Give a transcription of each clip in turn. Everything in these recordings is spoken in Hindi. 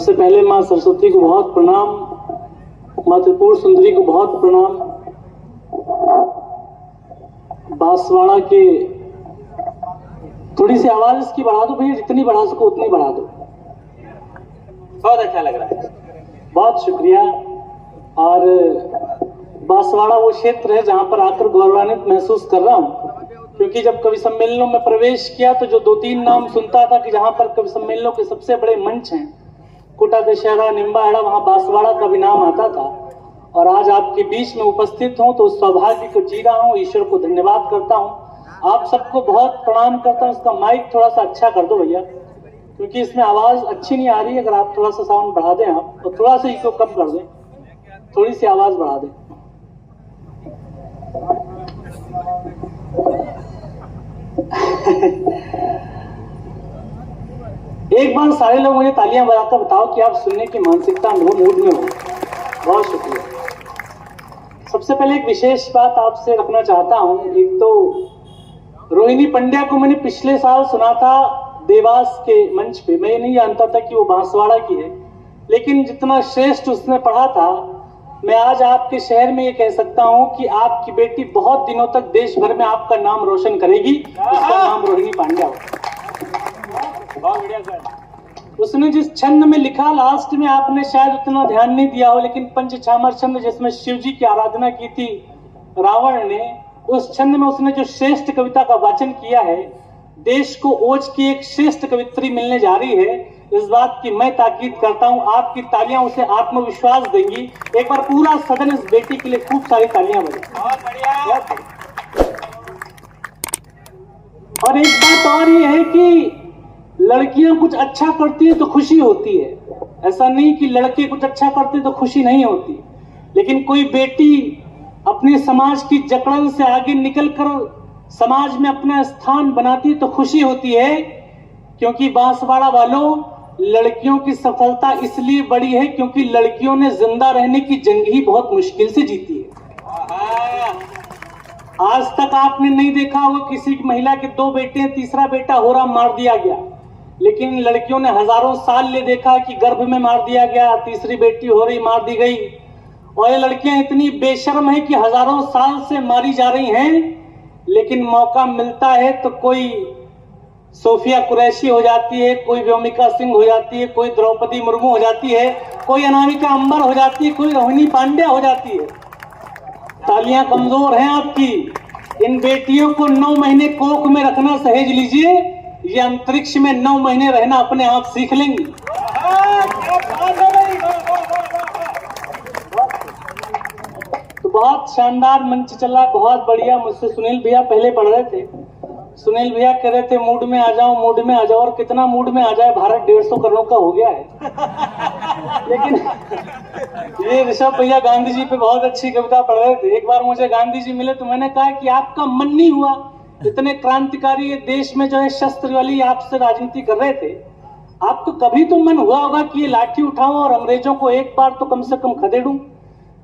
सबसे पहले माँ सरस्वती को बहुत प्रणाम, माँ त्रिपुर सुंदरी को बहुत प्रणाम। बांसवाड़ा के थोड़ी सी आवाज इसकी बढ़ा दो भैया, जितनी बढ़ा सको उतनी बढ़ा दो। बहुत अच्छा लग रहा है, बहुत शुक्रिया। और बांसवाड़ा वो क्षेत्र है जहां पर आकर गौरवान्वित महसूस कर रहा हूं, क्योंकि जब कवि सम्मेलनों में प्रवेश किया तो जो 2-3 नाम सुनता था कि जहां पर कवि सम्मेलनों के सबसे बड़े मंच हैं, कोटा दशहरा, निम्बाहेड़ा, वहां बांसवाड़ा का भी नाम आता था। और आज आपके बीच में उपस्थित हूं तो उस सौभाग्य को जी रहा हूं। ईश्वर को धन्यवाद करता हूं, आप सबको बहुत प्रणाम करता हूं। इसका माइक थोड़ा सा अच्छा कर दो भैया, क्योंकि इसमें आवाज अच्छी नहीं आ रही है। अगर आप थोड़ा सा साउंड बढ़ा दें आप, तो थोड़ा सा इसको कम कर दें, थोड़ी सी आवाज बढ़ा दें। एक बार सारे लोग मुझे तालियां बजाकर बताओ कि आप सुनने की मानसिकता में हो, मूड में हो। बहुत शुक्रिया। सबसे पहले एक विशेष बात आपसे रखना चाहता हूं। एक तो रोहिणी पंड्या को मैंने पिछले साल सुना था देवास के मंच पे। मैं ये नहीं जानता था कि वो बांसवाड़ा की है, लेकिन जितना श्रेष्ठ उसने पढ़ा था, मैं आज आपके शहर में ये कह सकता हूं कि आपकी बेटी बहुत दिनों तक देश भर में आपका नाम रोशन करेगी। उसका नाम रोहिणी पांड्या हो। बहुत बढ़िया सर। उसने जिस छंद में लिखा, लास्ट में आपने शायद उतना ध्यान नहीं दिया हो, लेकिन पंचछामर छंद जिसमें शिव जी की आराधना की थी रावण ने, उस छंद में उसने जो श्रेष्ठ कविता का वाचन किया है, देश को ओज की एक श्रेष्ठ कवित्री मिलने जा रही है। इस बात की मैं ताकीद करता हूं, आपकी तालियां उसे आत्मविश्वास देंगी। एक बार पूरा सदन इस बेटी के लिए खूब सारी तालियां बजाए। बहुत बढ़िया। और एक बात और ये है कि लड़कियां कुछ अच्छा करती है तो खुशी होती है, ऐसा नहीं कि लड़के कुछ अच्छा करते तो खुशी नहीं होती। लेकिन कोई बेटी अपने समाज की जकड़न से आगे निकलकर समाज में अपना स्थान बनाती तो खुशी होती है। क्योंकि बांसवाड़ा वालों, लड़कियों की सफलता इसलिए बड़ी है क्योंकि लड़कियों ने जिंदा रहने की जंग ही बहुत मुश्किल से जीती है। आज तक आपने नहीं देखा होगा किसी की महिला के 2 बेटे, तीसरा बेटा हो रहा मार दिया गया, लेकिन लड़कियों ने हजारों साल ले देखा कि गर्भ में मार दिया गया, तीसरी बेटी हो रही मार दी गई। और ये लड़कियां इतनी बेशर्म है कि हजारों साल से मारी जा रही हैं, लेकिन मौका मिलता है तो कोई सोफिया कुरैशी हो जाती है, कोई व्योमिका सिंह हो जाती है, कोई द्रौपदी मुर्मू हो जाती है, कोई अनामिका अंबर हो जाती है, कोई रोहिणी पांड्या हो जाती है। तालियां कमजोर हैं आपकी। इन बेटियों को 9 महीने कोख में रखना सहेज लीजिए, ये अंतरिक्ष में 9 महीने रहना अपने आप सीख लेंगी। तो बहुत शानदार मंच चला, बहुत बढ़िया। मुझसे सुनील भैया पहले पढ़ रहे थे, सुनील भैया कह रहे थे मूड में आ जाओ, मूड में आ जाओ। और कितना मूड में आ जाए, भारत 150 करोड़ का हो गया है। लेकिन ये ऋषभ भैया गांधी जी पे बहुत अच्छी कविता पढ़ रहे थे। एक बार मुझे गांधी जी मिले तो मैंने कहा कि आपका मन नहीं हुआ, इतने क्रांतिकारी ये देश में जो है शस्त्र वाली आपसे राजनीति कर रहे थे, आपको कभी तो मन हुआ होगा कि ये लाठी उठाऊं और अंग्रेजों को एक बार तो कम से कम खदेड़ूं।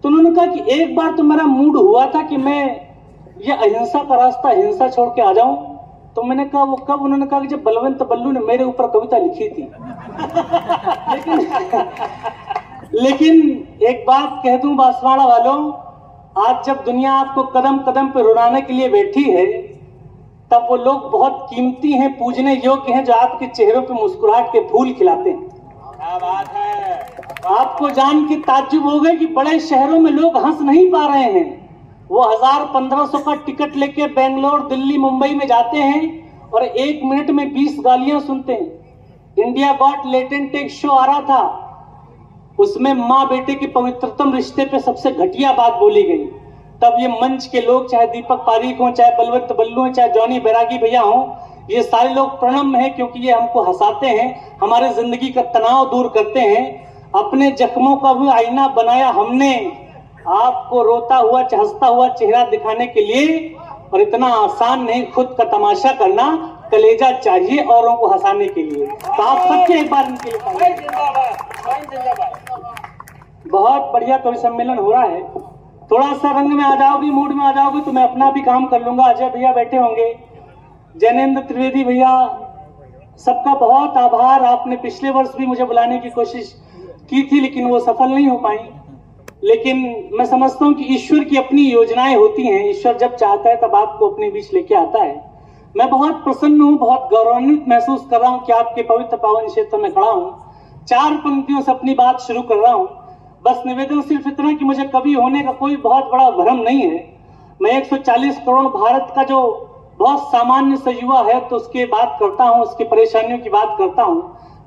तो उन्होंने कहा कि एक बार तो मेरा मूड हुआ था कि मैं ये अहिंसा का रास्ता, हिंसा छोड़ के आ जाऊं। तो मैंने कहा वो कब? उन्होंने कहा कि जब बलवंत बल्लू ने मेरे ऊपर कविता लिखी थी। लेकिन एक बात कह दूं बांसवाड़ा वालों, आज जब दुनिया आपको कदम कदम पे रुलाने के लिए बैठी है, तब वो लोग बहुत कीमती हैं, पूजने योग्य हैं, जो आपके चेहरों पे मुस्कुराहट के फूल खिलाते हैं। क्या बात है। आपको जान के ताज्जुब हो गए कि बड़े शहरों में लोग हंस नहीं पा रहे हैं। वो 1000-1500 का टिकट लेके बेंगलोर, दिल्ली, मुंबई में जाते हैं और 1 मिनट में 20 गालियां सुनते हैं। इंडिया गॉट लेटेंट एक शो आ रहा था, उसमें माँ बेटे के पवित्रतम रिश्ते पे सबसे घटिया बात बोली गई। तब ये मंच के लोग, चाहे दीपक पारीक हो, चाहे बलवंत बल्लू हो, चाहे जॉनी बैरागी भैया हो, ये सारे लोग प्रणम्य हैं, क्योंकि ये हमको हंसाते हैं, हमारे जिंदगी का तनाव दूर करते हैं। अपने जख्मों का भी आईना बनाया हमने, आपको रोता हुआ, हंसता हुआ चेहरा दिखाने के लिए। और इतना आसान नहीं खुद का तमाशा करना, कलेजा चाहिए औरों को हंसाने के लिए। तो आप सबके एक बार इनके लिए बहुत बढ़िया कवि सम्मेलन हो रहा है। थोड़ा सा रंग में आ जाओगी, मूड में आ जाओगी तो मैं अपना भी काम कर लूंगा। अजय भैया बैठे होंगे, जैनेन्द्र त्रिवेदी भैया, सबका बहुत आभार। आपने पिछले वर्ष भी मुझे बुलाने की कोशिश की थी, लेकिन वो सफल नहीं हो पाई। लेकिन मैं समझता हूं कि ईश्वर की अपनी योजनाएं होती हैं। ईश्वर जब चाहता है तब आपको अपने बीच लेके आता है। मैं बहुत प्रसन्न हूं, बहुत गौरवान्वित महसूस कर रहा हूं कि आपके पवित्र पावन क्षेत्र में खड़ा हूं। 4 पंक्तियों से अपनी बात शुरू कर रहा हूं। बस निवेदन सिर्फ इतना कि मुझे कवि होने का कोई बहुत बड़ा भ्रम नहीं है। मैं 140 करोड़ भारत का जो बहुत सामान्य सा युवा है तो उसकी बात करता हूं, उसकी परेशानियों की बात करता हूं।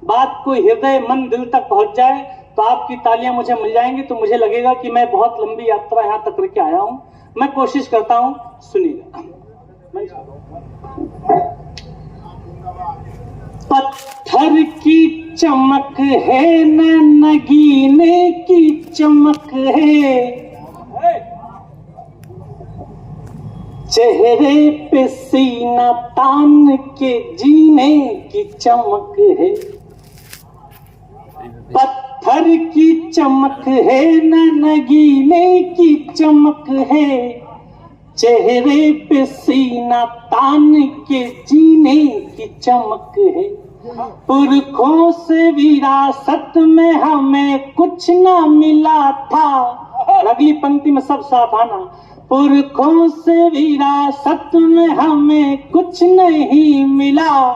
बात कोई हृदय मन दिल तक पहुंच जाए तो आपकी तालियां मुझे मिल जाएंगी, तो मुझे लगेगा कि मैं बहुत लंबी यात्रा यहां तक करके आया हूं। मैं कोशिश करता हूं, सुनिएगा। पत्थर की चमक है न नगीने की चमक है, चेहरे पे सीना तान के जीने की चमक है। पत्थर की चमक है न नगीने की चमक है, चेहरे पे सीना तान के जीने की चमक है। पुरखों से विरासत में हमें कुछ ना मिला था। अगली पंक्ति में सब साथ आना। पुरखों से विरासत में हमें कुछ नहीं मिला,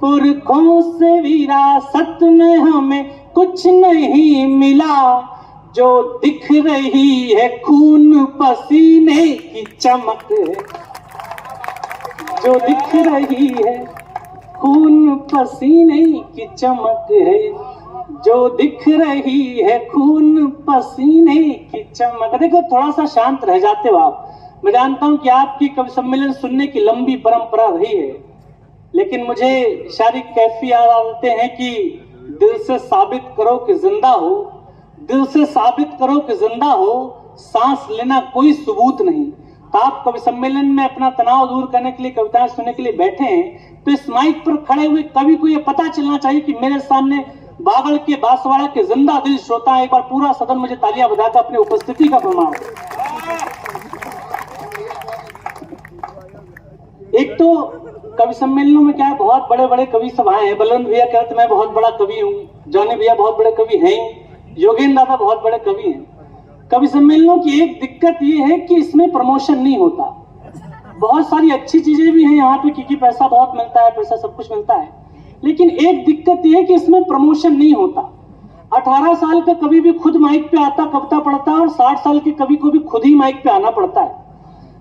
पुरखों से विरासत में हमें कुछ नहीं मिला। जो दिख रही है खून पसीने की चमक है, जो दिख रही है खून पसीने की चमक है, जो दिख रही है खून पसीने की चमक। देखो थोड़ा सा शांत रह जाते हो आप। मैं जानता हूं कि आपकी कवि सम्मेलन सुनने की लंबी परंपरा रही है, लेकिन मुझे शारीरिक कैफी याद आते हैं कि दिल से साबित करो कि जिंदा हो, दिल से साबित करो कि जिंदा हो, सांस लेना कोई सबूत नहीं। तो आप कवि सम्मेलन में अपना तनाव दूर करने के लिए, कविताएं सुनने के लिए बैठे हैं, तो इस माइक पर खड़े हुए कवि को यह पता चलना चाहिए कि मेरे सामने बागड़ के बांसवाड़ा के जिंदा दिल श्रोता। एक बार पूरा सदन मुझे तालियां बजाकर अपनी उपस्थिति का प्रमाण। एक तो कवि सम्मेलनों में क्या है, बहुत बड़े बड़े कवि सभाएं हैं। बलवंत भैया कहते मैं बहुत बड़ा कवि हूँ, जॉनी भैया बहुत बड़े कवि हैं, योगेंद्र दादा बहुत बड़े कवि हैं। कवि सम्मेलनों की एक दिक्कत ये है कि इसमें प्रमोशन नहीं होता। बहुत सारी अच्छी चीजें भी हैं यहाँ पे, क्योंकि पैसा बहुत मिलता है, पैसा सब कुछ मिलता है, लेकिन एक दिक्कत यह है कि इसमें प्रमोशन नहीं होता। 18 साल का कवि भी खुद माइक पे आता, कविता पढ़ता है, और 60 साल के कवि को भी खुद ही माइक पे आना पड़ता है।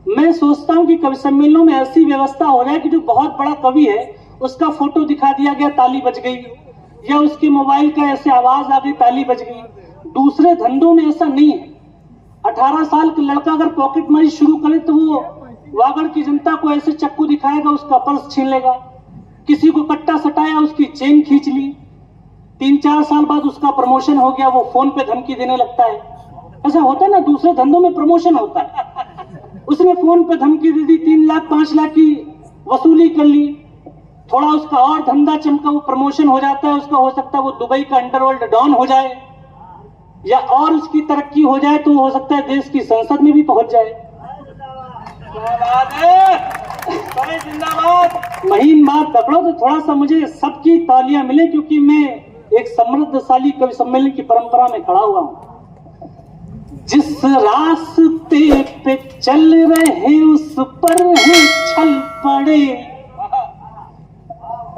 मैं सोचता हूं कि कवि सम्मेलनों में ऐसी व्यवस्था हो जाए कि जो बहुत बड़ा कवि है उसका फोटो दिखा दिया गया, ताली बज गई, या उसके मोबाइल का ऐसे आवाज आ गई, ताली बज गई। दूसरे धंधों में ऐसा नहीं है। 18 साल का लड़का अगर पॉकेट मनी शुरू करे तो वो वागड़ की जनता को ऐसे चक्कू दिखाएगा, उसका पर्स छीन लेगा। किसी को कट्टा सटाया, उसकी चेन खींच ली। 3-4 साल बाद उसका प्रमोशन हो गया, वो फोन पे धमकी देने लगता है। ऐसा होता है ना, दूसरे धंधों में प्रमोशन होता है। उसने फोन पे धमकी दे दी, 3 लाख 5 लाख की वसूली कर ली, थोड़ा उसका और धंधा चमका, वो प्रमोशन हो जाता है। उसका हो सकता है वो दुबई का अंडरवर्ल्ड डॉन हो जाए, या और उसकी तरक्की हो जाए तो हो सकता है देश की संसद में भी पहुंच जाए। महीन बात पकड़ो तो थोड़ा सा मुझे सबकी तालियां मिले, क्योंकि मैं एक समृद्धशाली कवि सम्मेलन की परंपरा में खड़ा हुआ हूं। जिस रास्ते पे चल रहे उस पर है छल पड़े,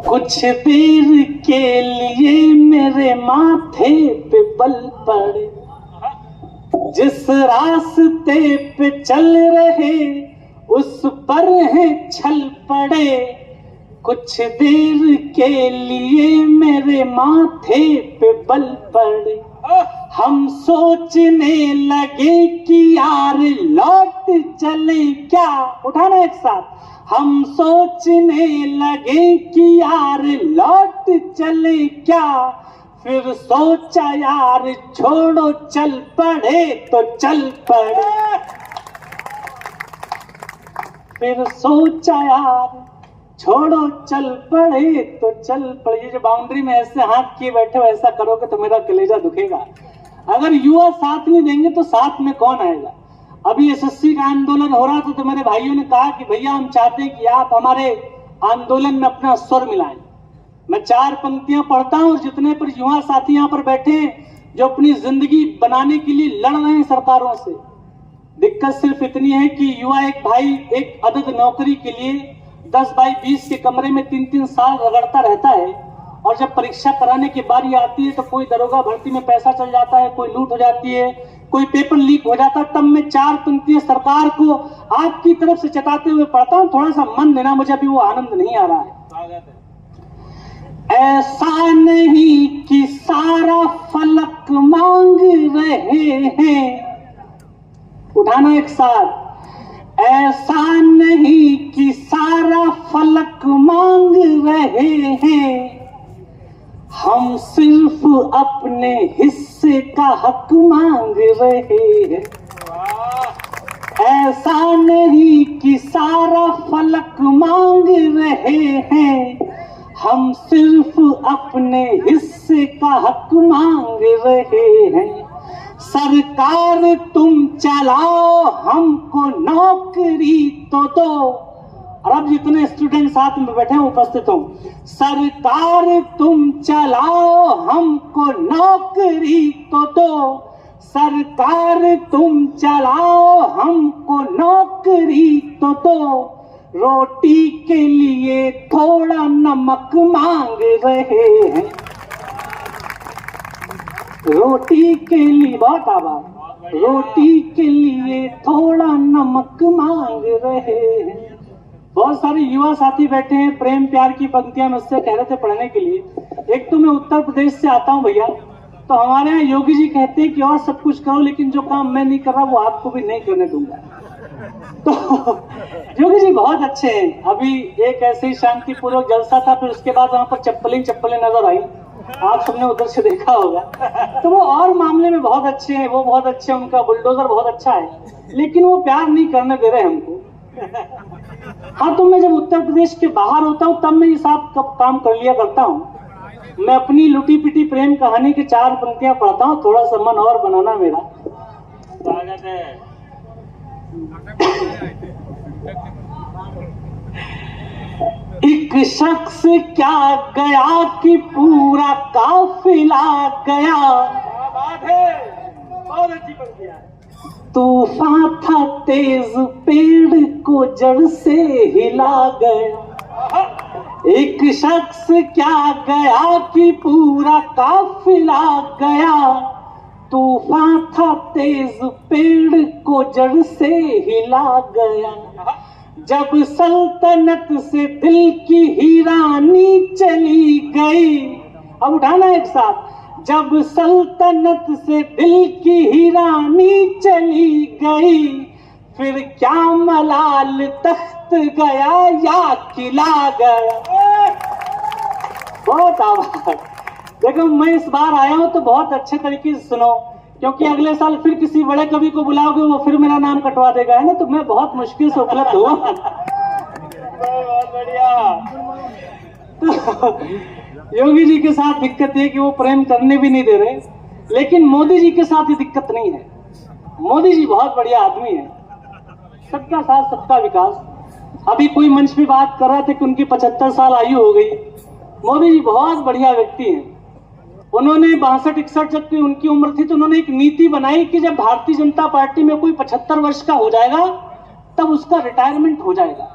कुछ देर के लिए मेरे माथे पे बल पड़े। जिस रास्ते पे चल रहे उस पर है छल पड़े, कुछ देर के लिए मेरे माथे पे बल पड़े। हम सोचने लगे कि यार लौट चले क्या, उठाना एक साथ। हम सोचने लगे कि यार लौट चले क्या, फिर सोचा यार छोड़ो चल पड़े तो चल पड़े। फिर सोचा यार छोड़ो चल पड़े तो चल पड़े। ये जो बाउंड्री में ऐसे हाथ किए बैठे हो, ऐसा करोगे तो मेरा कलेजा दुखेगा। अगर युवा साथ नहीं देंगे तो साथ में कौन आएगा। अभी एसएससी का आंदोलन हो रहा था तो मेरे भाइयों ने कहा कि भैया हम चाहते हैं कि आप हमारे आंदोलन में अपना स्वर मिलाएं। मैं 4 पंक्तियां पढ़ता हूं और जितने पर युवा साथी यहाँ पर बैठे हैं जो अपनी जिंदगी बनाने के लिए लड़ रहे हैं सरकारों से। दिक्कत सिर्फ इतनी है कि युवा एक भाई एक अदद नौकरी के लिए 10 बाई 20 के कमरे में 3-3 साल रगड़ता रहता है, और जब परीक्षा कराने की बारी आती है तो कोई दरोगा भर्ती में पैसा चल जाता है, कोई लूट हो जाती है, कोई पेपर लीक हो जाता है। तब मैं 4 पंक्तियां सरकार को आपकी तरफ से चटाते हुए पढ़ता हूं, थोड़ा सा मन देना, मुझे अभी वो आनंद नहीं आ रहा है। ऐसा नहीं कि सारा फलक मांग रहे हैं, उठाना एक साथ, ऐसा नहीं कि सारा फलक मांग रहे हैं, हम सिर्फ अपने हिस्से का हक मांग रहे हैं। ऐसा नहीं कि सारा फलक मांग रहे हैं, हम सिर्फ अपने हिस्से का हक मांग रहे हैं। सरकार तुम चलाओ, हमको नौकरी तो दो। और अब जितने स्टूडेंट साथ में बैठे हैं उपस्थित हो, सरकार तुम चलाओ, हमको नौकरी तो दो। सरकार तुम चलाओ, हमको नौकरी तो दो। रोटी के लिए थोड़ा नमक मांग रहे हैं, रोटी के लिए, बहुत आवाज, रोटी के लिए थोड़ा नमक मांग रहे हैं। बहुत सारे युवा साथी बैठे हैं, प्रेम प्यार की पंक्तियां मुझसे कह रहे थे पढ़ने के लिए। एक तो मैं उत्तर प्रदेश से आता हूं भैया, तो हमारे यहाँ योगी जी कहते हैं कि और सब कुछ करो, लेकिन जो काम मैं नहीं कर रहा वो आपको भी नहीं करने दूंगा। तो योगी जी बहुत अच्छे हैं। अभी एक ऐसे ही शांतिपूर्वक जलसा था, फिर उसके बाद वहां पर चप्पलें नजर आई, आप सबने उधर से देखा होगा। तो वो और मामले में बहुत अच्छे हैं, वो बहुत अच्छे हैं, उनका बुलडोजर बहुत अच्छा है, लेकिन वो प्यार नहीं करने दे रहे हमको। हाँ, तो मैं जब उत्तर प्रदेश के बाहर होता हूँ तब मैं ये सब काम कर लिया करता हूँ। मैं अपनी लुटी पिटी प्रेम कहानी की 4 पंक्तियां पढ़ता हूँ, थोड़ा सा मन और बनाना मेरा। स्वागत है। एक शख्स क्या गया कि पूरा काफिला गया, बहुत अच्छी पंक्ति है। तूफान था तेज, पेड़ को जड़ से हिला गया। एक शख्स क्या गया कि पूरा काफिला गया, तूफान था तेज, पेड़ को जड़ से हिला गया। जब सल्तनत से दिल की हीरानी चली गई, अब उठाना एक साथ, जब सल्तनत से दिल की हीरानी चली गई, फिर क्या मलाल तख्त गया या किला गया। बहुत आभार। देखो मैं इस बार आया हूं तो बहुत अच्छे तरीके से सुनो, क्योंकि अगले साल फिर किसी बड़े कवि को बुलाओगे वो फिर मेरा नाम कटवा देगा, है ना। तो मैं बहुत मुश्किल से उपलब्ध हुआ। बहुत बढ़िया। तो योगी जी के साथ दिक्कत है कि वो प्रेम करने भी नहीं दे रहे, लेकिन मोदी जी के साथ ये दिक्कत नहीं है। मोदी जी बहुत बढ़िया आदमी है, सबका साथ सबका विकास। अभी कोई मंच पे बात कर रहा था कि उनकी 75 साल आयु हो गई। मोदी जी बहुत बढ़िया व्यक्ति हैं। उन्होंने 62-61 जब की उनकी उम्र थी तो उन्होंने एक नीति बनाई कि जब भारतीय जनता पार्टी में कोई 75 वर्ष का हो जाएगा तब उसका रिटायरमेंट हो जाएगा।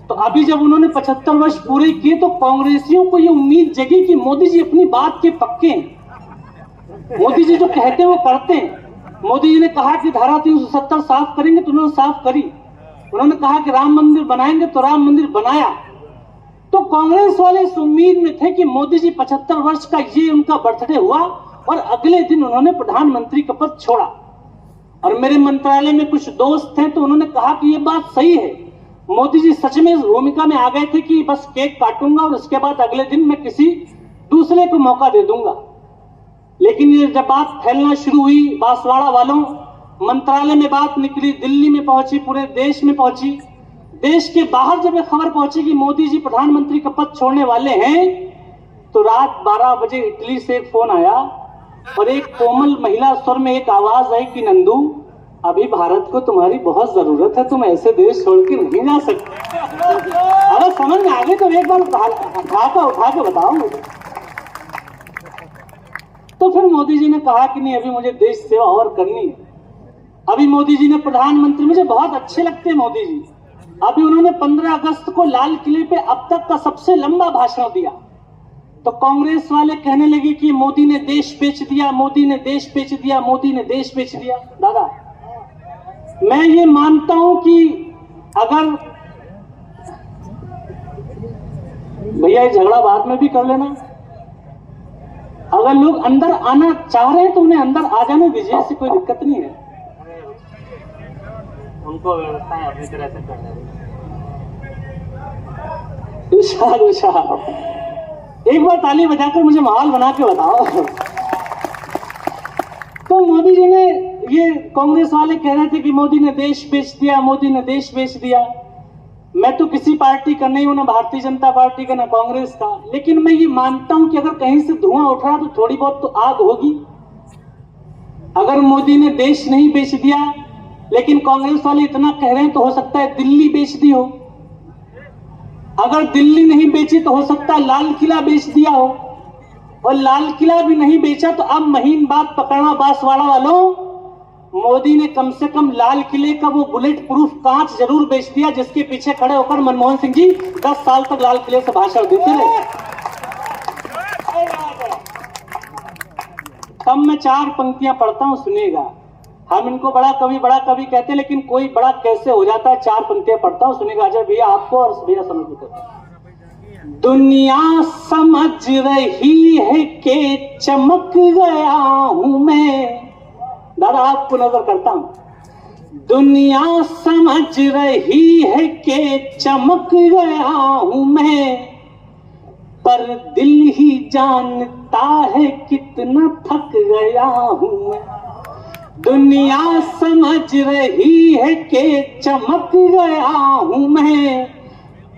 तो अभी जब उन्होंने 75 वर्ष पूरे किए तो कांग्रेसियों को ये उम्मीद जगी कि मोदी जी अपनी बात के पक्के हैं, मोदी जी जो कहते हैं वो करते हैं। मोदी जी ने कहा कि धारा 370 साफ करेंगे तो उन्होंने साफ करी। उन्होंने कहा कि राम मंदिर बनाएंगे तो राम मंदिर बनाया। तो कांग्रेस वाले इस उम्मीद में थे कि मोदी जी 75 वर्ष का ये उनका बर्थडे हुआ और अगले दिन उन्होंने प्रधानमंत्री का पद छोड़ा। और मेरे मंत्रालय में कुछ दोस्त थे तो उन्होंने कहा कि ये बात सही है, मोदी जी सच में इस भूमिका में आ गए थे कि बस केक काटूंगा और उसके बाद अगले दिन मैं किसी दूसरे को मौका दे दूंगा। लेकिन ये जब बात फैलना शुरू हुई, बांसवाड़ा वालों मंत्रालय में बात निकली, दिल्ली में पहुंची, पूरे देश में पहुंची, देश के बाहर जब ये खबर पहुंची कि मोदी जी प्रधानमंत्री का पद छोड़ने वाले हैं, तो रात 12 बजे इटली से एक फोन आया और एक कोमल महिला स्वर में एक आवाज आई कि नंदू, अभी भारत को तुम्हारी बहुत जरूरत है, तुम ऐसे देश छोड़ के नहीं जा सकते। अगर समझ में आ गई तो एक बार उठा के बताओ मुझे। तो फिर मोदी जी ने कहा कि नहीं, अभी मुझे देश सेवा और करनी है। अभी मोदी जी ने प्रधानमंत्री, मुझे बहुत अच्छे लगते हैं मोदी जी, अभी उन्होंने 15 अगस्त को लाल किले पे अब तक का सबसे लंबा भाषण दिया। तो कांग्रेस वाले कहने लगे कि मोदी ने देश बेच दिया, मोदी ने देश बेच दिया, मोदी ने देश बेच दिया। दादा, मैं ये मानता हूं कि अगर, भैया ये झगड़ा बाद में भी कर लेना, अगर लोग अंदर आना चाह रहे हैं तो उन्हें अंदर आ जाने दीजिए, ऐसी कोई दिक्कत नहीं है। उनको व्यवस्थाएं अपनी तरह से करने दें। विशाल विशाल, एक बार ताली बजाकर मुझे माहौल बना के बताओ। तो मोदी जी ने, ये कांग्रेस वाले कह रहे थे कि मोदी ने देश बेच दिया, मोदी ने देश बेच दिया। मैं तो किसी पार्टी का नहीं हूं, ना भारतीय जनता पार्टी का, ना कांग्रेस का, लेकिन मैं ये मानता हूं कि अगर कहीं से धुआं उठ रहा तो थोड़ी बहुत तो आग होगी। अगर मोदी ने देश नहीं बेच दिया, लेकिन कांग्रेस वाले इतना कह रहे हैं, तो हो सकता है दिल्ली बेच दी हो। अगर दिल्ली नहीं बेची तो हो सकता है लाल किला बेच दिया हो, और लाल किला भी नहीं बेचा तो अब महीन बात पकड़ना बांसवाड़ा वालों, मोदी ने कम से कम लाल किले का वो बुलेट प्रूफ कांच जरूर बेच दिया, जिसके पीछे खड़े होकर मनमोहन सिंह जी 10 साल तक लाल किले से भाषण देते रहे। कम मैं 4 पंक्तियां पढ़ता हूं, सुनिएगा। हम इनको बड़ा कवि कहते हैं, लेकिन कोई बड़ा कैसे हो जाता है। 4 पंक्तियां पढ़ता हूं, सुनिएगा अजय भैया, आपको और भैया समझ लो। दुनिया समझ रही है कि चमक गया हूं मैं, दादा आपको नजर करता हूं। दुनिया समझ रही है कि चमक गया हूं मैं, पर दिल ही जानता है कितना थक गया हूं मैं। दुनिया समझ रही है कि चमक गया हूं मैं,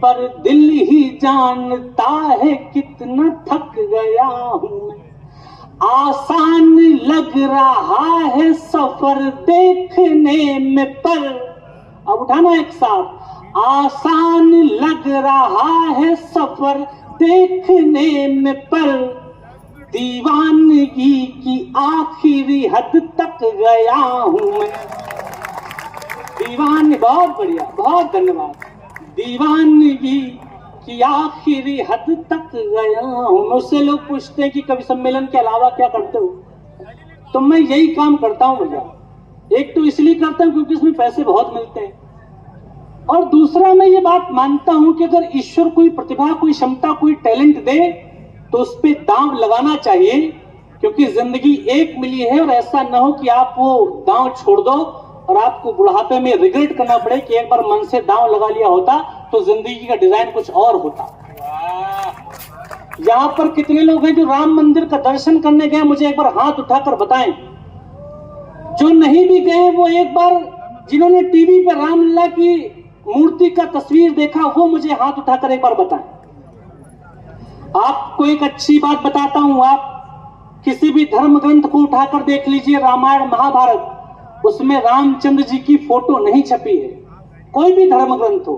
पर दिल ही जानता है कितना थक गया हूं मैं। आसान लग रहा है सफर देखने में, पर, अब उठाना एक साथ, आसान लग रहा है सफर देखने में, पर दीवानगी की आखिरी हद तक गया हूं मैं। दीवान, बहुत बढ़िया, बहुत धन्यवाद। दीवानगी कि आखिरी हद तक गया हूं। मुझसे लोग पूछते हैं कि कवि सम्मेलन के अलावा क्या करते हो, तो मैं यही काम करता हूं भैया। एक तो इसलिए करता हूं क्योंकि इसमें पैसे बहुत मिलते हैं, और दूसरा मैं ये बात मानता हूं कि अगर ईश्वर कोई प्रतिभा, कोई क्षमता, कोई टैलेंट दे तो उस पर दांव लगाना चाहिए, क्योंकि जिंदगी एक मिली है। और ऐसा ना हो कि आप वो दांव छोड़ दो और आपको बुढ़ापे में रिग्रेट करना पड़े कि एक बार मन से दांव लगा लिया होता तो जिंदगी का डिजाइन कुछ और होता। यहाँ पर कितने लोग हैं जो राम मंदिर का दर्शन करने गए, मुझे एक बार हाथ उठाकर बताएं। जो नहीं भी गए वो एक बार, जिन्होंने टीवी पर रामलला की मूर्ति का तस्वीर देखा, वो मुझे हाथ उठाकर एक बार बताएं। आपको एक अच्छी बात बताता हूं, आप किसी भी धर्म ग्रंथ को उठाकर देख लीजिए, रामायण महाभारत, उसमें रामचंद्र जी की फोटो नहीं छपी है। कोई भी धर्म ग्रंथ हो,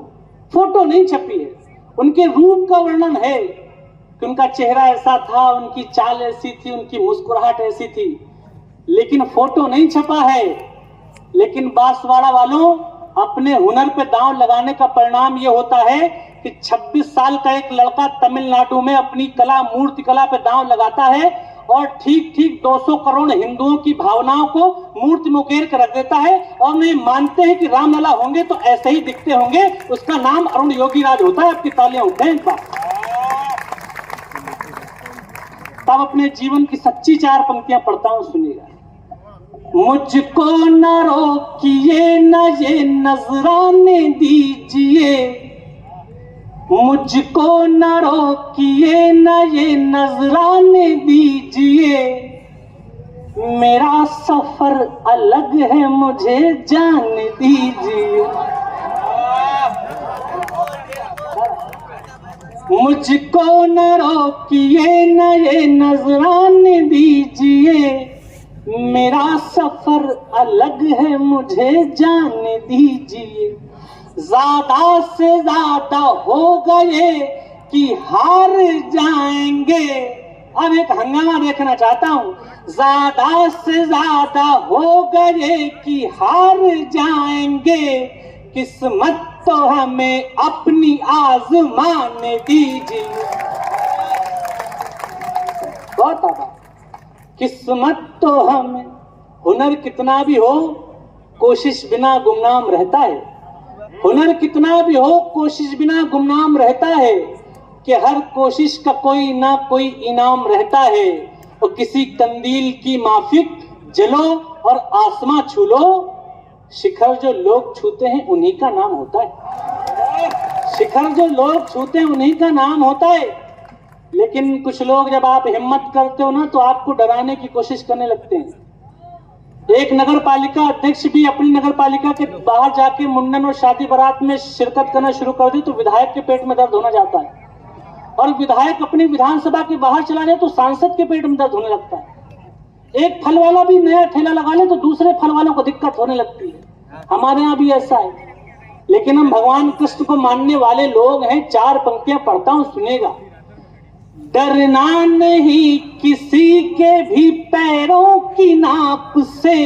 फोटो नहीं छपी है। उनके रूप का वर्णन है कि उनका चेहरा ऐसा था, उनकी चाल ऐसी थी, उनकी मुस्कुराहट ऐसी थी, लेकिन फोटो नहीं छपा है। लेकिन बांसवाड़ा वालों, अपने हुनर पे दांव लगाने का परिणाम ये होता है कि 26 साल का एक लड़का तमिलनाडु में अपनी कला, मूर्ति कला पे दांव लगाता है, और ठीक 200 करोड़ हिंदुओं की भावनाओं को मूर्ति में उकेर कर रख देता है। और नहीं मानते हैं कि रामलला होंगे तो ऐसे ही दिखते होंगे। उसका नाम अरुण योगीराज होता है। आपकी तालियां उठे एक बार। तब अपने जीवन की सच्ची 4 पंक्तियां पढ़ता हूं, सुनिएगा। मुझको न रोकिए, न ये नजराने दीजिए, मुझको न रोकिए, न ये नजराने दीजिए, मेरा सफर अलग है, मुझे जाने दीजिए। मुझको न रोकिए, न ये नजराने दीजिए, मेरा सफर अलग है, मुझे जाने दीजिए। ज्यादा से ज्यादा हो गए कि हार जाएंगे, अब एक हंगामा देखना चाहता हूँ। ज्यादा से ज्यादा हो गए कि हार जाएंगे, किस्मत तो हमें अपनी आजमाने दीजिए। बहुत आभार। किस्मत तो हमें, हुनर कितना भी हो कोशिश बिना गुमनाम रहता है। हुनर कितना भी हो कोशिश बिना गुमनाम रहता है, कि हर कोशिश का कोई ना कोई इनाम रहता है। और किसी कंदील की माफिक जलो और आसमां छू लो, शिखर जो लोग छूते हैं उन्हीं का नाम होता है। शिखर जो लोग छूते हैं उन्हीं का नाम होता है। लेकिन कुछ लोग जब आप हिम्मत करते हो ना तो आपको डराने की कोशिश करने लगते हैं। एक नगर पालिका अध्यक्ष भी अपनी नगर पालिका के बाहर जाके मुंडन और शादी बारात में शिरकत करना शुरू कर दे तो विधायक के पेट में दर्द होना जाता है, और विधायक अपनी विधानसभा के बाहर चला जाए तो सांसद के पेट में दर्द होने लगता है। एक फल वाला भी नया ठेला लगा ले तो दूसरे फल वालों को दिक्कत होने लगती है। हमारे यहाँ भी ऐसा है। लेकिन हम भगवान कृष्ण को मानने वाले लोग हैं। 4 पंक्तियां पढ़ता हूं, सुनेगा। डरना नहीं किसी के भी पैरों की नाप से,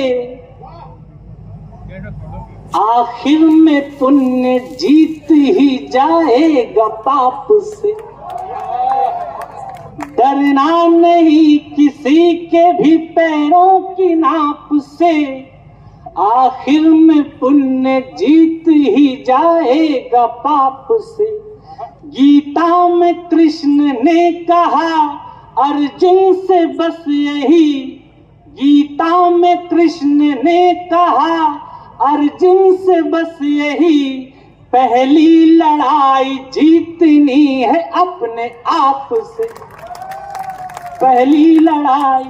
आखिर में पुण्य जीत ही जाएगा पाप से। डरना नहीं किसी के भी पैरों की नाप से, आखिर में पुण्य जीत ही जाएगा पाप से। गीता में कृष्ण ने कहा अर्जुन से बस यही, गीता में कृष्ण ने कहा अर्जुन से बस यही, पहली लड़ाई जीतनी है अपने आप से। पहली लड़ाई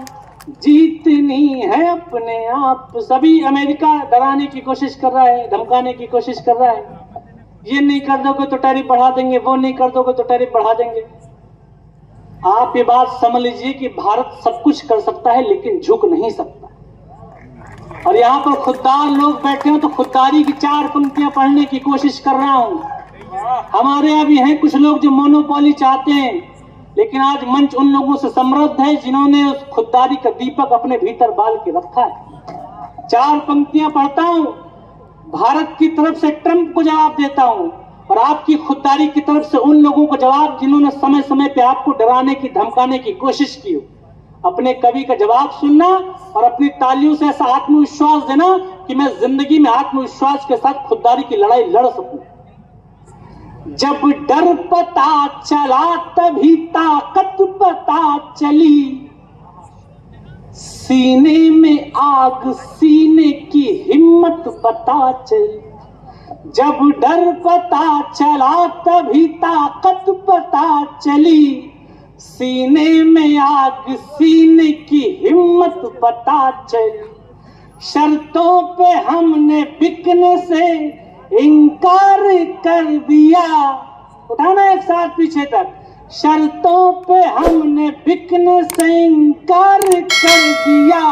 जीतनी है अपने आप। सभी अमेरिका डराने की कोशिश कर रहा है, धमकाने की कोशिश कर रहा है। ये नहीं कर दोगे तो टैरिफ बढ़ा देंगे, वो नहीं कर दोगे तो टैरिफ बढ़ा देंगे। आप ये बात समझ लीजिए कि भारत सब कुछ कर सकता है लेकिन झुक नहीं सकता। और यहाँ पर खुददार लोग बैठे हो तो खुददारी की 4 पंक्तियां पढ़ने की कोशिश कर रहा हूँ। हमारे यहाँ भी हैं कुछ लोग जो मोनोपोली चाहते हैं, लेकिन आज मंच उन लोगों से समृद्ध है जिन्होंने उस खुददारी का दीपक अपने भीतर बाल के रखा है। 4 पंक्तियां पढ़ता हूं, भारत की तरफ से ट्रंप को जवाब देता हूं और आपकी खुददारी की तरफ से उन लोगों को जवाब जिन्होंने समय समय पे आपको डराने की धमकाने की कोशिश की हो। अपने कवि का जवाब सुनना और अपनी तालियों से ऐसा आत्मविश्वास देना कि मैं जिंदगी में आत्मविश्वास के साथ खुददारी की लड़ाई लड़ सकूं। जब डर पता चला तभी ताकत पता चली, सीने में आग सीने की हिम्मत पता चली। जब डर पता चला तभी ताकत पता चली, सीने में आग सीने की हिम्मत पता चली। शर्तों पे हमने बिकने से इनकार कर दिया। उठाना एक साथ पीछे तक। शर्तों पे हमने बिकने से इनकार कर दिया,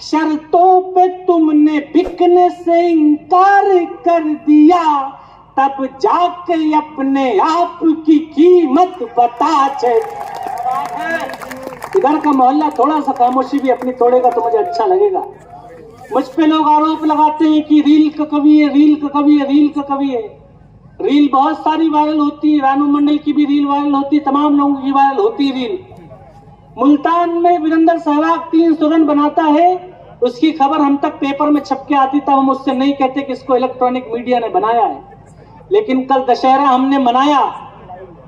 शर्तों पे तुमने बिकने से इनकार कर दिया, तब जाके अपने आप की कीमत पता चली। इधर का मोहल्ला थोड़ा सा खामोशी भी अपनी तोड़ेगा तो मुझे अच्छा लगेगा। मुझ पे लोग आरोप लगाते हैं कि रील का कवि है, रील का कवि है, रील का कवि है। रील बहुत सारी वायरल होती है, रानू मंडल की भी रील वायरल होती है, तमाम लोगों की वायरल होती है रील। मुल्तान में वीरेंद्र सहवाग 300 रन बनाता है, उसकी खबर हम तक पेपर में छप के आती, तब हम उससे नहीं कहते कि इसको इलेक्ट्रॉनिक मीडिया ने बनाया है। लेकिन कल दशहरा हमने मनाया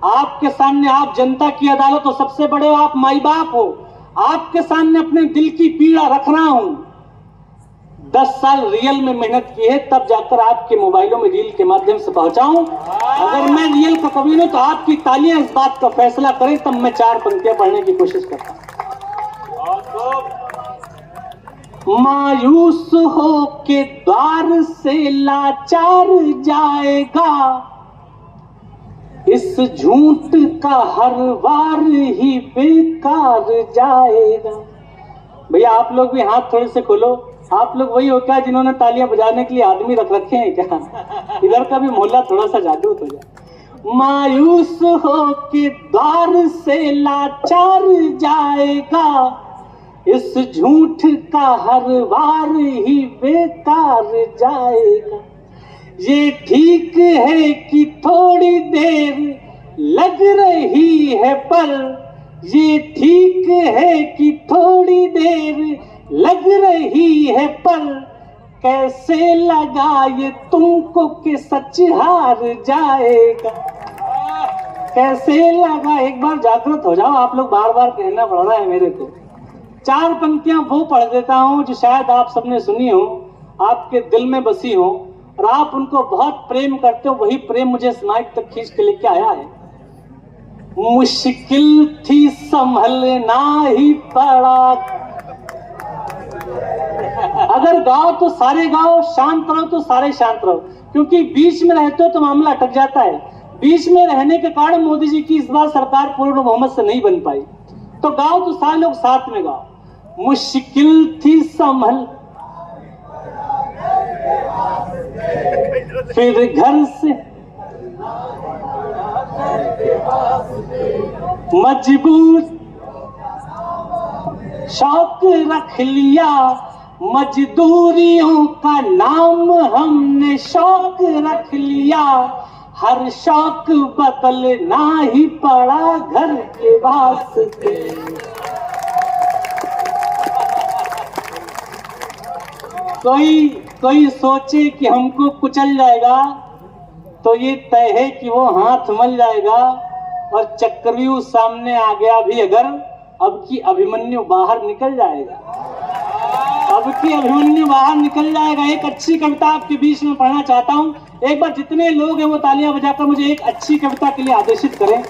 आपके सामने, आप जनता की अदालत हो, सबसे बड़े आप माई बाप हो, आपके सामने अपने दिल की पीड़ा रख रहा हूं। 10 साल रियल में मेहनत की है, तब जाकर आपके मोबाइलों में रील के माध्यम से पहुंचाऊं। अगर मैं रियल का कवि हूं तो आपकी तालियां इस बात का फैसला करें, तब मैं 4 पंक्तियां पढ़ने की कोशिश करता हूं। मायूस हो के द्वार से लाचार जाएगा, इस झूठ का हर वार ही बेकार जाएगा। भैया आप लोग भी हाथ थोड़े से खोलो। आप लोग वही हो क्या जिन्होंने तालियां बजाने के लिए आदमी रख रखे हैं क्या? इधर का भी मोहल्ला थोड़ा सा जागरूक हो जाए। मायूस हो के द्वार से लाचार जाएगा, इस झूठ का हर वार ही बेकार जाएगा। ये ठीक है कि थोड़ी देर लग रही है, पर ये ठीक है कि थोड़ी देर लग रही है, पर कैसे लगा ये तुमको कि सच हार जाएगा। कैसे लगा, एक बार जागृत हो जाओ, आप लोग बार बार कहना पड़ रहा है मेरे को। 4 पंक्तियां वो पढ़ देता हूं जो शायद आप सबने सुनी हो, आपके दिल में बसी हो, और आप उनको बहुत प्रेम करते हो। वही प्रेम मुझे इस माइक तक खींच के लेके आया है। मुश्किल थी संभलना ही पड़ा। अगर गाओ तो सारे गाओ, शांत रहो तो सारे शांत रहो, क्योंकि बीच में रहते हो तो मामला अटक जाता है। बीच में रहने के कारण मोदी जी की इस बार सरकार पूर्ण बहुमत से नहीं बन पाई। तो गाओ तो सारे लोग साथ में गाओ। मुश्किल थी संभल, फिर घर से मजबूर, शौक रख लिया मजदूरियों का नाम हमने शौक रख लिया। हर शौक बदलना ही पड़ा घर के वास्ते। कोई सोचे कि हमको कुचल जाएगा तो ये तय है कि वो हाथ मल जाएगा। और चक्रव्यूह सामने आ गया भी अगर, अब की अभिमन्यु बाहर निकल जाएगा। अब की अभिमन्यु बाहर निकल जाएगा। एक अच्छी कविता आपके बीच में पढ़ना चाहता हूं। एक बार जितने लोग हैं वो तालियां बजाकर मुझे एक अच्छी कविता के लिए आदेशित करें।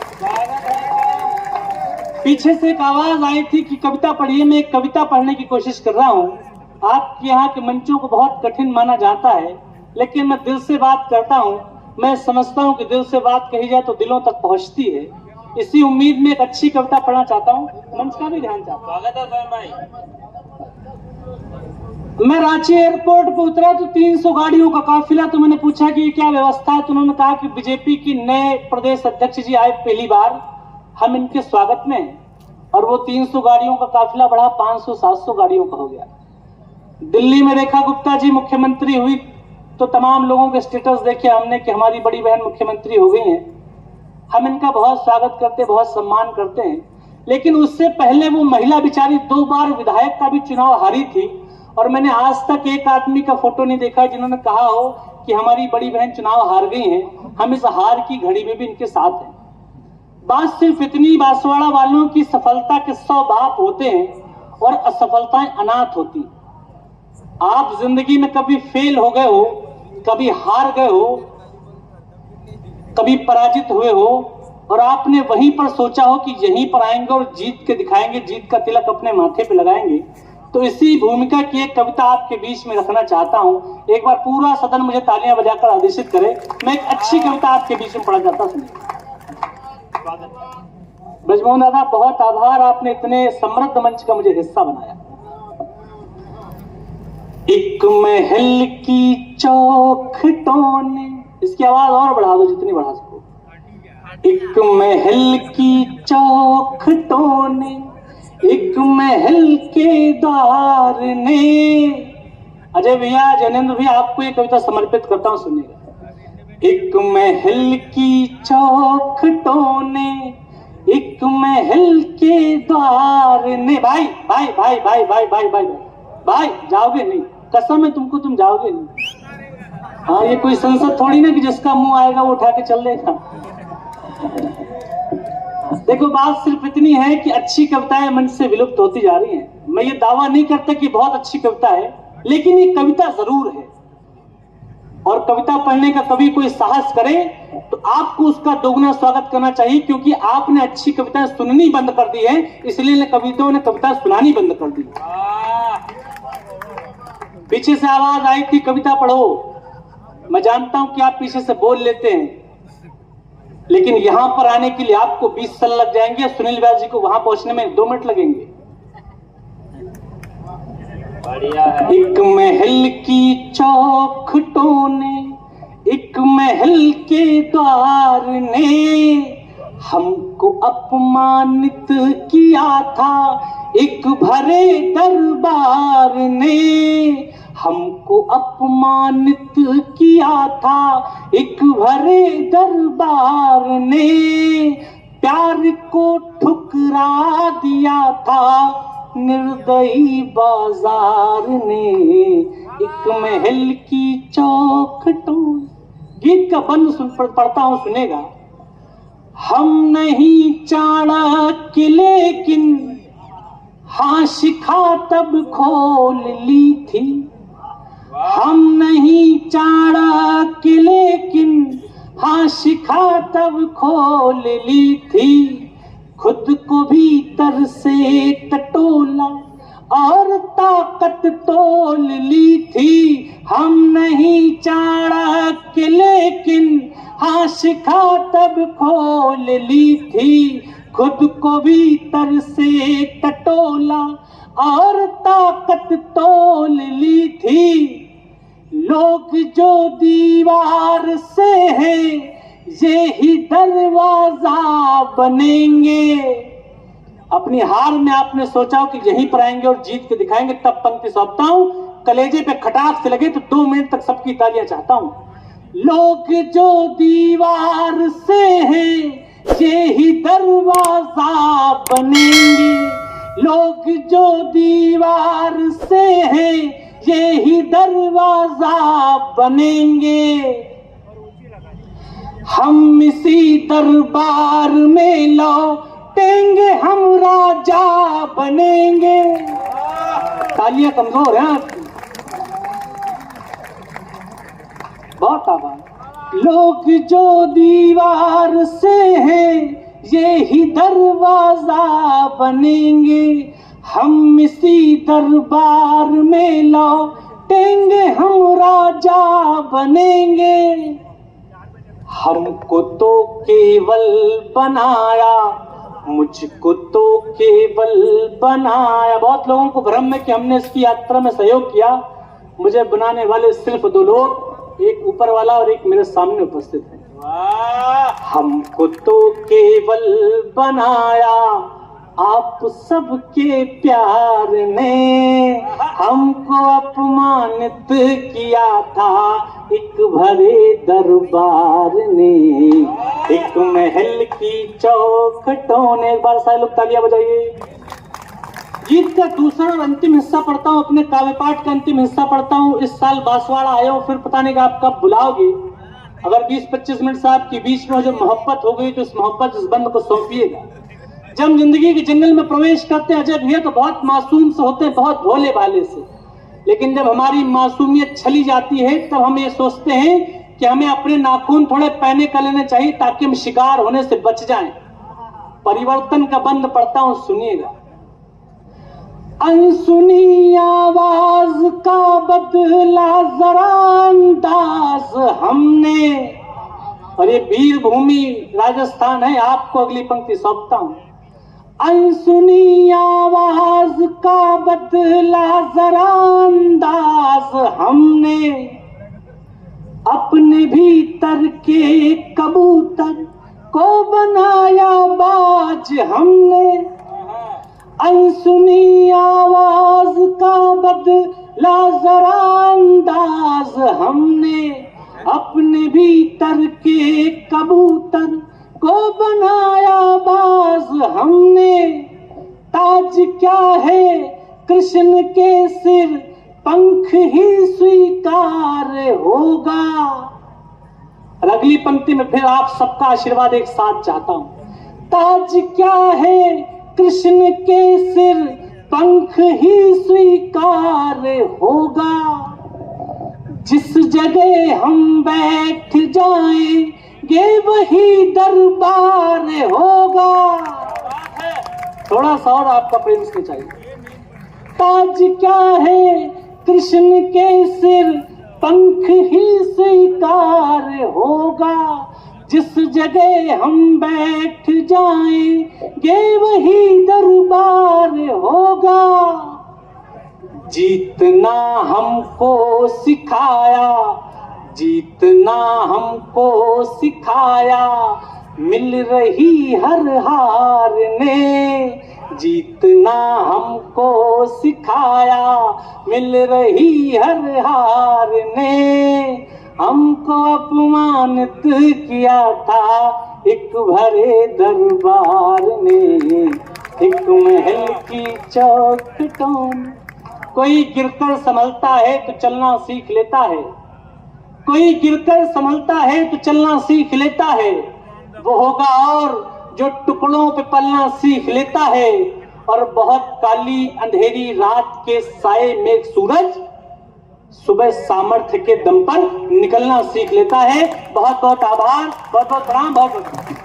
पीछे से एक आवाज आई थी कि कविता पढ़िए। मैं एक कविता पढ़ने की कोशिश कर रहा हूं। आपके यहाँ के मंचों को बहुत कठिन माना जाता है, लेकिन मैं दिल से बात करता हूं। मैं समझता हूं कि दिल से बात कही जाए तो दिलों तक पहुंचती है। इसी उम्मीद में एक अच्छी कविता पढ़ना चाहता हूं। मंच का भी ध्यान चाहता हूं। स्वागत है स्वयं भाई। मैं रांची एयरपोर्ट पर उतरा तो 300 गाड़ियों का काफिला। तो मैंने पूछा कि ये क्या व्यवस्था है। तो उन्होंने कहा कि बीजेपी की नए प्रदेश अध्यक्ष जी आए पहली बार, हम इनके स्वागत में हैं। और वो 300 गाड़ियों का काफिला बढ़ा 500-700 गाड़ियों का हो गया। दिल्ली में रेखा गुप्ता जी मुख्यमंत्री हुई तो तमाम लोगों के स्टेटस देखे हमने कि हमारी बड़ी बहन मुख्यमंत्री हो गई हैं। हम इनका बहुत स्वागत करते, बहुत सम्मान करते हैं। लेकिन उससे पहले वो महिला बेचारी 2 बार विधायक का भी चुनाव हारी थी। और मैंने आज तक एक आदमी का फोटो नहीं देखा जिन्होंने कहा हो कि हमारी बड़ी बहन चुनाव हार गई हैं। हम इस हार की घड़ी में भी इनके साथ हैं। बात सिर्फ इतनी, बांसवाड़ा वालों की सफलता के 100 बाप होते हैं और असफलताएं अनाथ होती। आप जिंदगी में कभी फेल हो गए हो, कभी हार गए हो, कभी पराजित हुए हो, और आपने वहीं पर सोचा हो कि यहीं पर आएंगे और जीत के दिखाएंगे, जीत का तिलक अपने माथे पे लगाएंगे। तो इसी भूमिका की एक कविता आपके बीच में रखना चाहता हूं। एक बार पूरा सदन मुझे तालियां बजाकर आदेशित करे। मैं एक अच्छी कविता आपके बीच में पढ़ना चाहता हूं। ब्रजमोहन दादा, बहुत आभार, आपने इतने समृद्ध मंच का मुझे हिस्सा बनाया। एक महल की चौखटों ने, इसकी आवाज और बढ़ा दो जितनी बढ़ा सको। एक महल की चौखटों ने, एक महल के द्वार ने। अजय भैया, जैनेंद्र भैया, आपको ये कविता समर्पित करता हूं, सुनिएगा। एक महल की चौखटों ने, एक महल के द्वार ने। भाई भाई भाई भाई भाई भाई भाई भाई, जाओगे नहीं, कसम है तुमको, तुम जाओगे नहीं। हाँ, ये कोई संसद थोड़ी ना कि जिसका मुंह आएगा वो उठा के चल देगा। देखो, बात सिर्फ इतनी है कि अच्छी कविताएं मंच से विलुप्त होती जा रही हैं। मैं ये दावा नहीं करता कि बहुत अच्छी कविता है, लेकिन ये कविता जरूर है। और कविता पढ़ने का कभी कोई साहस करे तो आपको उसका दोगुना स्वागत करना चाहिए, क्योंकि आपने अच्छी कविताएं सुननी बंद कर दी है, इसलिए कविताओं ने कविता सुनानी बंद कर दी। पीछे से आवाज आई थी कविता पढ़ो। मैं जानता हूं कि आप पीछे से बोल लेते हैं, लेकिन यहां पर आने के लिए आपको 20 साल लग जाएंगे। सुनील व्यास जी को वहां पहुंचने में 2 मिनट लगेंगे। बढ़िया है। एक महल की चौखटों ने, एक महल के द्वार ने हमको अपमानित किया था, एक भरे दरबार ने हमको अपमानित किया था, एक भरे दरबार ने प्यार को ठुकरा दिया था निर्दयी बाजार ने। एक महल की चौखटों, गीत का बंद पढ़ता हूं, सुनेगा। हम नहीं चाणक्य लेकिन हाँ शिखा तब खोल ली थी। हम नहीं चाणक्य लेकिन हाँ शिखा तब खोल ली थी। खुद को भीतर से टटोला और ताकत तोल ली थी। हम नहीं चाणक्य लेकिन हाँ शिखा तब खोल ली थी। खुद को भीतर से टटोला और ताकत तोल ली थी। लोग जो दीवार से है ये ही दरवाजा बनेंगे। अपनी हार में आपने सोचा हो कि यहीं पर आएंगे और जीत के दिखाएंगे, तब पंक्ति सौंपता हूं। कलेजे पे खटाक से लगे तो 2 मिनट तक सबकी तालियां चाहता हूं। लोग जो दीवार से है ये ही दरवाजा बनेंगे। लोग जो दीवार से है ये ही दरवाजा बनेंगे। हम इसी दरबार में लौटेंगे, हम राजा बनेंगे। तालियां कमजोर हैं आपकी, बहुत आवाज। लोग जो दीवार से हैं ये ही दरवाजा बनेंगे। हम इसी दरबार में लौटेंगे, हम राजा बनेंगे। हमको तो केवल बनाया, मुझको तो केवल बनाया। बहुत लोगों को भ्रम है कि हमने इसकी यात्रा में सहयोग किया। मुझे बनाने वाले सिर्फ 2 लोग, एक ऊपर वाला और एक मेरे सामने उपस्थित है। हमको तो केवल बनाया आप सबके प्यार ने। हमको अपमानित किया था एक भरे दरबार ने। एक महल की चौखटों ने। एक बार सारे लोग तालियां बजाइए। गीत का दूसरा और अंतिम हिस्सा पढ़ता हूँ, अपने काव्य पाठ का अंतिम हिस्सा पढ़ता हूँ। इस साल बांसवाड़ा आया हूँ, फिर पता नहीं कि आप कब बुलाओगे। अगर 20-25 मिनट से आपके बीच में जो मोहब्बत हो गई तो इस मोहब्बत इस बंद को सौंपिएगा। जब हम जिंदगी के जंगल में प्रवेश करते हैं अजय भैया तो बहुत मासूम से होते हैं, बहुत भोले भाले से। लेकिन जब हमारी मासूमियत चली जाती है तब हम ये सोचते हैं कि हमें अपने नाखून थोड़े पैने कर लेने चाहिए ताकि हम शिकार होने से बच जाएं। परिवर्तन का बंद पढ़ता हूं, सुनिएगा। अनसुनी आवाज का बदला जरा अंदाज हमने। और ये वीर भूमि राजस्थान है, आपको अगली पंक्ति सौंपता हूं। अनसुनी आवाज का बदला जरा अंदाज हमने। अपने भीतर के कबूतर को बनाया बाज हमने। अनसुनी आवाज का बदला जरा अंदाज हमने। अपने भीतर के कबूतर को बनाया बाज हमने। ताज क्या है कृष्ण के सिर, पंख ही स्वीकार होगा। और अगली पंक्ति में फिर आप सबका आशीर्वाद एक साथ चाहता हूं। ताज क्या है कृष्ण के सिर, पंख ही स्वीकार होगा। जिस जगह हम बैठ जाएंगे वही दरबार होगा। थोड़ा सा और आपका प्रेम से चाहिए। ताज क्या है कृष्ण के सिर, पंख ही स्वीकार होगा। जिस जगह हम बैठ जाएंगे वही दरबार होगा। जीतना हमको सिखाया जीतना हमको सिखाया मिल रही हर हार ने, जीतना हमको सिखाया मिल रही हर हार ने, हमको अपमानित किया था एक भरे दरबार ने, एक महल की चौखटों। कोई गिरकर संभलता है तो चलना सीख लेता है, कोई गिरकर संभलता है तो चलना सीख लेता है, वो होगा और जो टुकड़ों पे पलना सीख लेता है। और बहुत काली अंधेरी रात के साए में एक सूरज सुबह सामर्थ्य के दम पर निकलना सीख लेता है। बहुत बहुत आभार, बहुत बहुत प्रणाम, बहुत बहुत